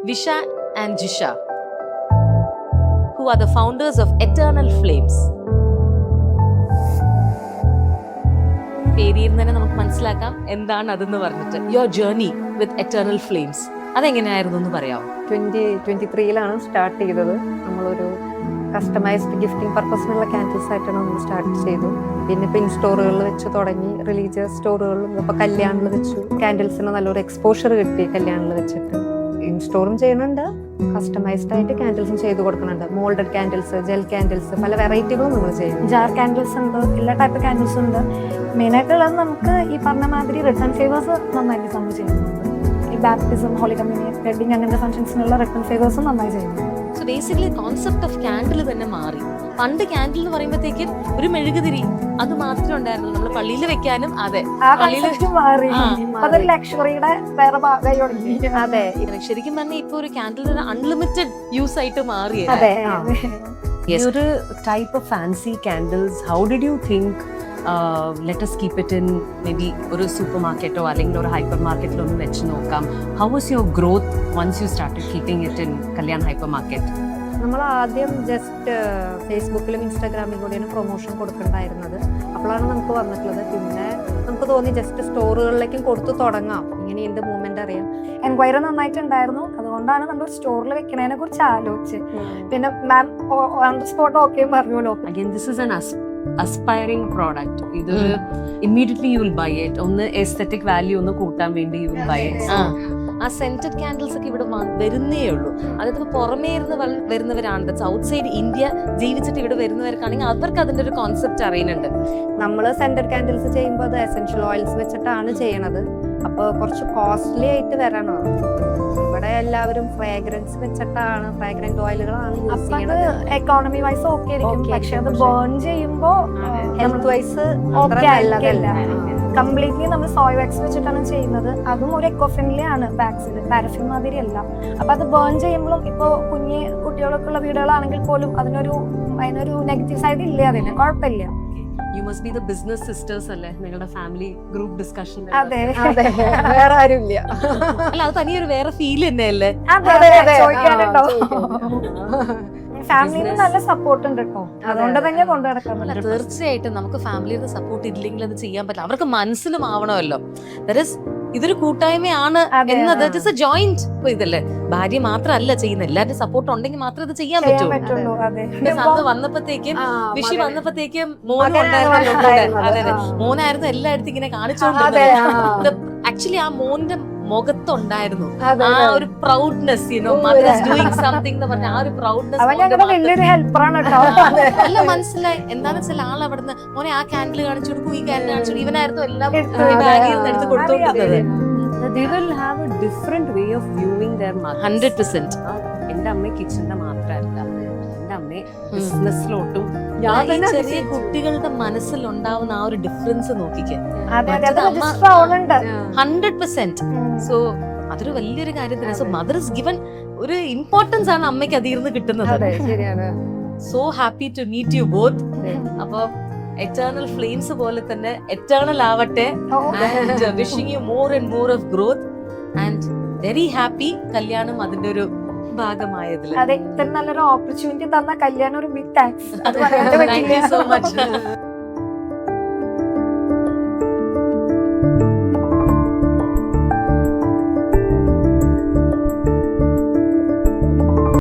Visha and Jisha, who are the founders of Eternal Flames. പേരിൽ തന്നെ നമുക്ക് മനസ്സിലാക്കാം എന്താണ് അതെന്ന് പറഞ്ഞിട്ട്. Your journey with eternal flames അതെങ്ങനെയായിരുന്നു എന്ന് പറയാമോ? 2023 സ്റ്റാർട്ട് ചെയ്തത്. നമ്മളൊരു കസ്റ്റമൈസ്ഡ് ഗിഫ്റ്റിംഗ് പർപ്പസിനുള്ള ക്യാൻഡിൽസ് ആയിട്ടാണ് നമ്മൾ സ്റ്റാർട്ട് ചെയ്തു. പിന്നെ ഇപ്പം ഇൻ സ്റ്റോറുകളിൽ വെച്ച് തുടങ്ങി, റിലീജിയസ് സ്റ്റോറുകളിലും ഇപ്പോൾ കല്യാണിൽ വെച്ചു. ക്യാൻഡിൽസിന് നല്ലൊരു എക്സ്പോഷർ കിട്ടി കല്യാണിൽ വെച്ചിട്ട്. ഇൻ സ്റ്റോറും ചെയ്യുന്നുണ്ട്, കസ്റ്റമൈസ്ഡ് ആയിട്ട് ക്യാൻഡിൽസും ചെയ്ത് കൊടുക്കുന്നുണ്ട്. മോൾഡഡ് ക്യാൻഡിൽസ്, ജെൽ ക്യാൻഡിൽസ്, പല വെറൈറ്റികളും നമ്മൾ ചെയ്യും. ജാർ ക്യാൻഡിൽസ് ഉണ്ട്, എല്ലാ ടൈപ്പ് ക്യാൻഡിൽസും ഉണ്ട്. മെയിനായിട്ടുള്ളത് നമുക്ക് ഈ പറഞ്ഞ മാതിരി റിട്ടേൺ ഫേവേഴ്സ് നന്നായിട്ട് നമ്മൾ ചെയ്യുന്നുണ്ട്. ഈ ബാപ്റ്റിസം, ഹോളി കമ്മ്യൂണിയൻ, വെഡിങ് അങ്ങനത്തെ ഫംഗ്ഷൻസിനുള്ള റിട്ടേൺ ഫേവേഴ്സും നന്നായി ചെയ്യുന്നു. So basically concept of candle തന്നെ മാറി. പണ്ട് ക്യാൻഡിൽ എന്ന് പറയുമ്പോഴത്തേക്കും ഒരു മെഴുകുതിരി അത് മാത്രമേ ഉണ്ടായിരുന്നു, നമ്മൾ പള്ളിയിൽ വെക്കാനും. അതെ, ആ കോൺസെപ്റ്റ് മാറി. അതൊരു ലക്ഷറിയുടെ വേറെ ഭാഗമായി തുടങ്ങി. അതെ, ശരിക്കും പറഞ്ഞാൽ ഇപ്പൊ ഒരു ക്യാൻഡിൽ ഒരു അൺലിമിറ്റഡ് യൂസ് ആയിട്ട് മാറി. അതെ, ഒരു type of fancy candles, how did you think let us keep it in maybe ഒരു സൂപ്പർ മാർക്കറ്റോ അല്ലെങ്കിൽ ഒരു ഹൈപ്പർ മാർക്കറ്റിലോ ഒന്ന് വെച്ച് നോക്കാം? How was your growth once you started keeping it in Kalyan hyper market? നമ്മൾ ആദ്യം ജസ്റ്റ് ഫേസ്ബുക്കിലും ഇൻസ്റ്റാഗ്രാമിലും കൂടിയാണ് പ്രൊമോഷൻ കൊടുക്കണ്ടായിരുന്നത്. അപ്പോഴാണ് നമുക്ക് വന്നിട്ടുള്ളത്. പിന്നെ നമുക്ക് തോന്നി ജസ്റ്റ് സ്റ്റോറുകളിലേക്കും കൊടുത്തു തുടങ്ങാം, ഇങ്ങനെ എന്ത് മൂവ്മെന്റ് അറിയാം. എൻക്വയറി നന്നായിട്ടുണ്ടായിരുന്നു. അതുകൊണ്ടാണ് നമ്മൾ സ്റ്റോറിൽ വെക്കുന്നതിനെ കുറിച്ച് ആലോചിച്ച്. പിന്നെ മാം ഓൺ ദ സ്പോട്ട് ഓക്കെ പറഞ്ഞല്ലോ. Again, this is an aspiring product. ഇതൊരു immediately you will buy it. ഒന്ന് aesthetic value ഒന്ന് കൂട്ടാൻ വേണ്ടി you will buy it. ആ സെന്റഡ് ക്യാൻഡിൽസ് ഒക്കെ ഇവിടെ വരുന്നേ ഉള്ളൂ. അതായത് പുറമേ ഇരുന്ന് വരുന്നവരാണ്, ഔട്ട് സൈഡ് ഇന്ത്യ ജീവിച്ചിട്ട് ഇവിടെ വരുന്നവർക്കാണെങ്കിൽ അവർക്ക് അതിന്റെ ഒരു കോൺസെപ്റ്റ് അറിയുന്നുണ്ട്. നമ്മൾ സെന്റഡ് ക്യാൻഡിൽസ് ചെയ്യുമ്പോൾ അത് എസെൻഷ്യൽ ഓയിൽസ് വെച്ചിട്ടാണ് ചെയ്യണത്. അപ്പോൾ കുറച്ച് കോസ്റ്റ്ലി ആയിട്ട് വരണം. ഇവിടെ എല്ലാവരും ഫ്രാഗ്രൻസ് വെച്ചിട്ടാണ്, ഫ്രാഗ്രന്റ് ഓയിലുകളാണ് യൂസ് ചെയ്യുന്നത്. എക്കോണമി വൈസ് ഓക്കെ ആയിരിക്കും, പക്ഷെ അത് ബേൺ ചെയ്യുമ്പോ ഹെൽത്ത് വൈസ് ഓക്കെ അല്ലതല്ല. കംപ്ലീറ്റ്ലി നമ്മൾ സോയ് വാക്സ് വെച്ചിട്ടാണ് ചെയ്യുന്നത്. അതും ഒരു എക്കോ ഫ്രണ്ട്ലി ആണ്, വാക്സിൽ പാരഫിൻ മാതിരി അല്ല. അപ്പൊ അത് ബേൺ ചെയ്യുമ്പോഴും ഇപ്പൊ കുഞ്ഞ് കുട്ടികളൊക്കെ ഉള്ള വീടുകളാണെങ്കിൽ പോലും അതിനൊരു നെഗറ്റീവ് സൈഡ് ഇല്ല, അതിന് കുഴപ്പമില്ല. You must be the business sisters അല്ലേ നിങ്ങളുടെ ഫാമിലി ഗ്രൂപ്പ് ഡിസ്കഷൻ? അതെ, വേറെ ആരും ഇല്ല. അല്ല, അത് തനിയൊരു വേറെ ഫീൽ തന്നെയല്ലേ? ചോദിക്കാനുണ്ടോ? ഫാമിലിയിൽ നല്ല സപ്പോർട്ട് ഉണ്ട് കേട്ടോ, അതുകൊണ്ട് തന്നെ കൊണ്ടു നടക്കാൻ പറ്റില്ല. തീർച്ചയായിട്ടും നമുക്ക് ഫാമിലിയുടെ സപ്പോർട്ട് ഇല്ലെങ്കിൽ അത് ചെയ്യാൻ പറ്റില്ല. അവർക്ക് മനസ്സിലും ആവണമല്ലോ ഇതൊരു കൂട്ടായ്മയാണ് എന്നത്. ഇറ്റ് ഇസ് എ ജോയിന്റ് ഇതല്ലേ, ഭാര്യ മാത്രമല്ല ചെയ്യുന്നത്, എല്ലാവരുടെ സപ്പോർട്ട് ഉണ്ടെങ്കിൽ മാത്രമേ ഇത് ചെയ്യാൻ പറ്റുള്ളൂ. അന്ന് വന്നപ്പോഴത്തേക്കും വിഷു വന്നപ്പോഴത്തേക്കും മോനും ഉണ്ടായിരുന്നു. അതെ, മോനായിരുന്നു എല്ലായിടത്തും ഇങ്ങനെ കാണിച്ചോണ്ടിരുന്നത്. ആക്ച്വലി ആ മോന്റെ മുഖത്തുണ്ടായിരുന്നു ആ ഒരു proudness, mother is doing something എന്ന് പറഞ്ഞ ആ ഒരു പ്രൗഡ്നെസ്. അല്ല, മനസ്സിലായി എന്താന്ന് വെച്ചാൽ ആൾ അവിടുന്ന് മോനെ ആ ക്യാൻഡിൽ കാണിച്ചു കൊടുക്കും, ഈ ക്യാൻഡിൽ കാണിച്ചു കൊടുക്കും, ഇവനായിരുന്നു എല്ലാം ബാഗിൽ നിന്ന് എടുത്ത് കൊടുത്തോണ്ടിരുന്നത്. They will have a different way of viewing their mothers. 100%. എന്റെ അമ്മ കിച്ചണിന്റെ മാത്രല്ല, എന്റെ അമ്മ ബിസിനസ്സിലോട്ടും ചെറിയ കുട്ടികളുടെ മനസ്സിൽ ഉണ്ടാവുന്ന ആ ഒരു ഡിഫറൻസ് നോക്കിക്കേ. 100%. സോ അതൊരു വലിയൊരു കാര്യം തന്നെ. സോ മദർ ഇസ് ഗിവൻ ഒരു ഇമ്പോർട്ടൻസ് ആണ് അമ്മയ്ക്ക് അതിൽ നിന്ന് കിട്ടുന്നത്. So happy to meet you both. അപ്പൊ എറ്റേണൽ ഫ്ലെയിംസ് പോലെ തന്നെ എറ്റേണൽ ആവട്ടെ. And wishing you more and more of growth and very happy കല്യാണം അതിന്റെ ഒരു ഭാഗമായതിൽ. അതെ, ഇത്ര നല്ലൊരു ഓപ്പർച്യൂണിറ്റി തന്ന കല്യാണം ഒരു big thanks. Thank you so much.